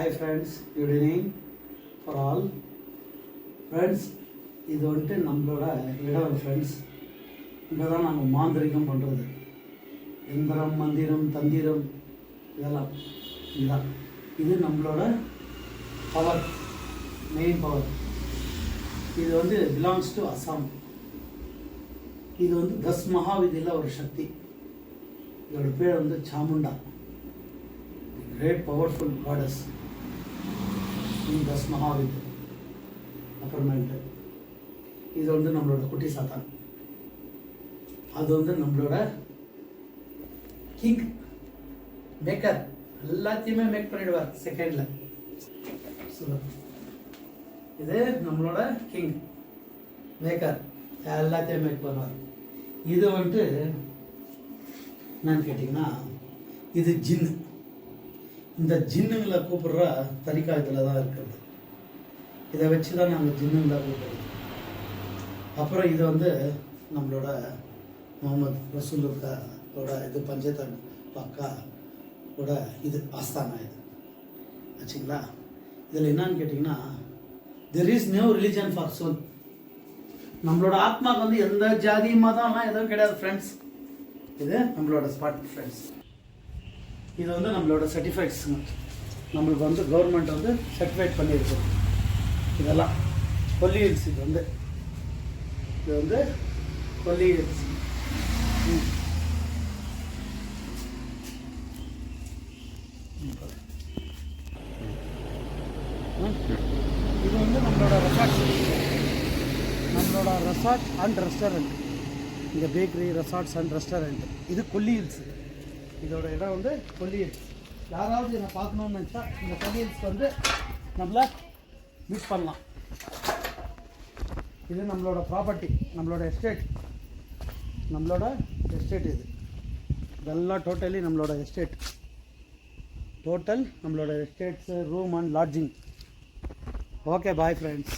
Hi friends, good evening for all. Friends, இது வந்துட்டு நம்மளோட இடம் ஃப்ரெண்ட்ஸ். இங்கே தான் நாங்கள் மாந்திரிகம் பண்ணுறது. எந்திரம், மந்திரம், தந்திரம் இதெல்லாம் இதுதான். இது நம்மளோட பவர், மெயின் பவர். இது வந்து பிலாங்ஸ் டு அசாம். இது வந்து தஸ் மகாவிதியில் ஒரு சக்தி. இதோட பேர் வந்து சாமுண்டா, கிரேட் பவர்ஃபுல் காடஸ் இன் தஸ் மகாவித். அப்புறமேட்டு இது வந்து நம்மளோட குட்டி சாத்தான். அது வந்து நம்மளோட கிங் மேக்கர். எல்லாத்தையுமே மேக் பண்ணிடுவார் செகண்டில். இது நம்மளோட கிங் மேக்கர், எல்லாத்தையும் மேக் பண்ணுவார். இது வந்துட்டு என்னன்னு கேட்டிங்கன்னா, இது ஜின்னு. இந்த ஜின்னுங்களை கூப்பிடுற தரிக்கா இதில் தான் இருக்கிறது. இதை வச்சு தான் நாங்கள் ஜின்னுங்களை கூப்பிடுறோம். அப்புறம் இது வந்து நம்மளோட முகமது ரசூலுக்காவோட இது பஞ்சத்தன் பக்காவோட இது ஆஸ்தானா. இது ஆச்சுங்களா. இதில் என்னன்னு கேட்டிங்கன்னா, there is no religion for soul. நம்மளோட ஆத்மாவுக்கு வந்து எந்த ஜாதி மதம்லாம் எதுவும் கிடையாது ஃப்ரெண்ட்ஸ். இது நம்மளோட ஸ்பாட் ஃப்ரெண்ட்ஸ். இது வந்து நம்மளோட சர்டிஃபைட்ஸுங்க. நம்மளுக்கு வந்து கவர்மெண்ட் வந்து சர்டிஃபைட் பண்ணியிருக்கு. இதெல்லாம் கொல்லியல்ஸ். இது வந்து கொல்லியல்ஸ். இது வந்து நம்மளோட ரெசார்ட் அண்ட் ரெஸ்டாரண்ட். இந்த பேக்கரி, ரெசார்ட்ஸ் அண்ட் ரெஸ்டாரண்ட். இது கொல்லியல்ஸ். இதோட இடம் வந்து கொல்லியல்ஸ். யாராவது என்னை பார்க்கணுன்னு நினச்சா இந்த கொல்லியல்ஸ்க்கு வந்து நம்மளை மீட் பண்ணலாம். இது நம்மளோட ப்ராப்பர்ட்டி, நம்மளோட எஸ்டேட். இது இதெல்லாம் டோட்டலி நம்மளோட எஸ்டேட். நம்மளோட estates, room and lodging. Okay, bye friends.